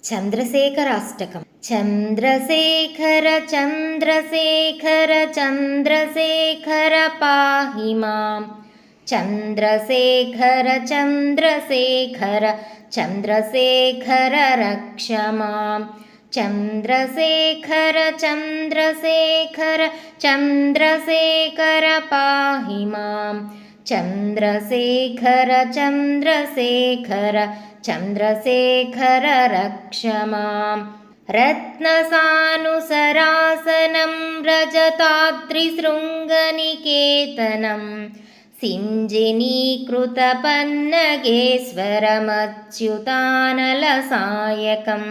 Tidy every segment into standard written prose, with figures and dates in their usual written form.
चन्द्रशेखराष्टकं। चन्द्रशेखर चन्द्रशेखर चन्द्रशेखर पाहि मां। चन्द्रशेखर चन्द्रशेखर चन्द्रशेखर रक्ष मां। चन्द्रशेखर चन्द्रशेखर चन्द्रशेखर पाहि मां। चन्द्रशेखर चन्द्रशेखर चन्द्रशेखर रक्ष मां। रत्नसानुसरासनं रजताद्रिशृङ्गनिकेतनं सिञ्जिनीकृतपन्नगेश्वरमच्युतानलसायकं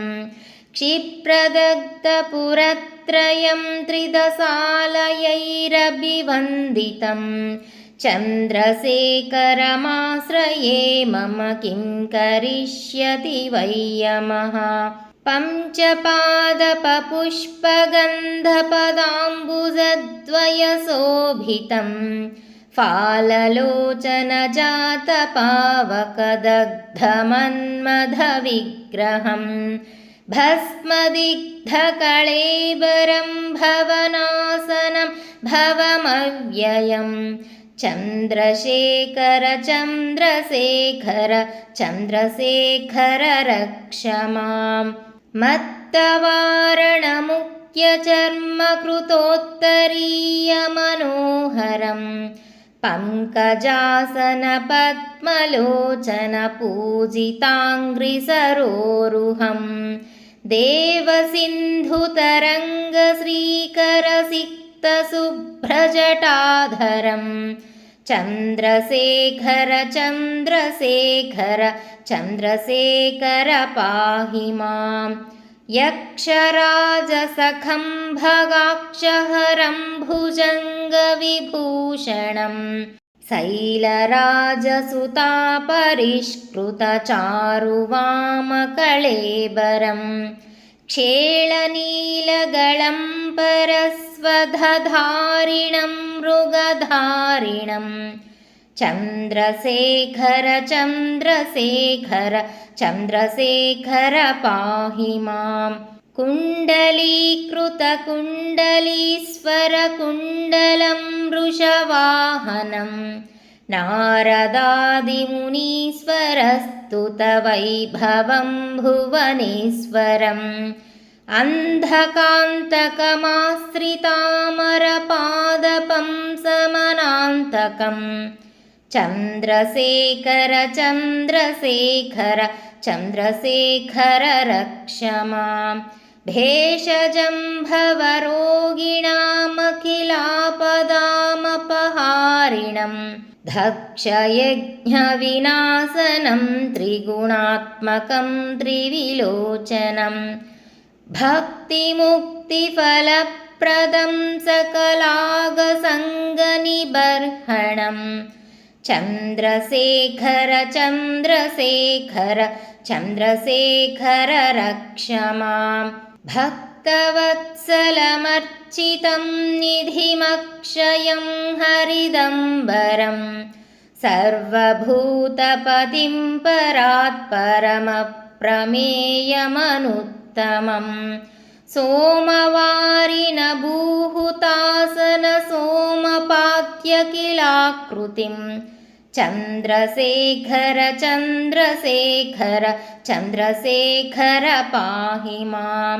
क्षिप्रदग्धपुरत्रयं त्रिदशालयैरभिवन्दितं चन्द्रशेखरमाश्रये मम किं करिष्यति वै यमः। पञ्चपादपपुष्पगन्धपदाम्बुजद्वयशोभितं फाललोचनजातपावकदग्धमन्मथविग्रहं भस्मदिग्धकळेबरं भवनासनं भवमव्ययं। चन्द्रशेखर चन्द्रशेखर चन्द्रशेखर रक्ष मां। मत्तवारणमुख्यचर्मकृतोत्तरीयमनोहरं पङ्कजासनपद्मलोचनपूजिताङ्घ्रिसरोरुहं देवसिन्धुतरङ्गश्रीकरसिक्तशुभ्रजटाधरं चन्द्रशेखर चन्द्रशेखर चन्द्रशेखर पाहि मां। यक्षराजसखं भगाक्षहरं भुजङ्गविभूषणं शैलराजसुतापरिष्कृतचारुवामकळेबरं क्षेळनीलगलं परस्वधधारिणं मृगधारिणं चन्द्रशेखर चन्द्रशेखर चन्द्रशेखर पाहि मां। कुण्डलीकृतकुण्डलीश्वरकुण्डलं वृषवाहनं नारदादिमुनीश्वरस्तुतवैभवं भुवनेश्वरम् अन्धकान्तकमाश्रितामरपादपं समनान्तकं चन्द्रशेखर चन्द्रशेखर चन्द्रशेखर रक्ष मां। भेषजं भवरोगिणामखिलापदामपहारिणं दक्षयज्ञविनाशनं त्रिगुणात्मकं त्रिविलोचनं भक्तिमुक्तिफलप्रदं सकलागसङ्गनिबर्हणं चन्द्रशेखर चन्द्रशेखर चन्द्रशेखर रक्ष मां। भक्तवत्सलमर्चितं निधिमक्षयं हरिदम्बरं सर्वभूतपतिं परात्परमप्रमेयमनुत्तमं सोमवारिनभूहुतासन सोमपात्यकिलाकृतिं चन्द्रशेखर चन्द्रशेखर चन्द्रशेखर पाहि मां।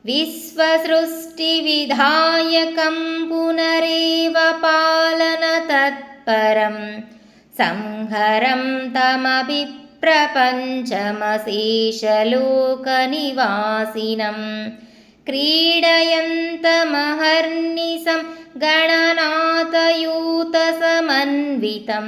विश्वसृष्टिविधायकं पुनरेव पालनतत्परं संहरं तमपि प्रपञ्चमशेषलोकनिवासिनं क्रीडयन्तमहर्निशं गणनाथयूतसमन्वितं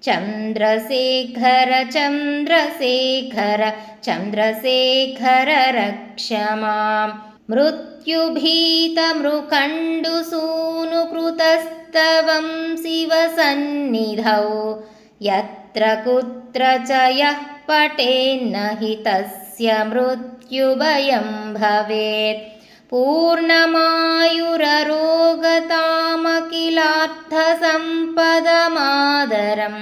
चन्द्रशेखर चन्द्रशेखर चन्द्रशेखर रक्ष मां। मृत्युभीतमृकण्डुसूनुकृतस्तवं शिवसन्निधौ यत्र कुत्र च यः पठेन्न हि तस्य मृत्युभयं भवेत्। पूर्णमायुररोगतामखिलार्थसम्पदमादरं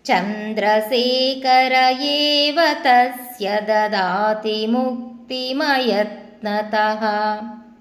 चन्द्रशेखर एव तस्य ददाति मुक्तिमयत्नतः।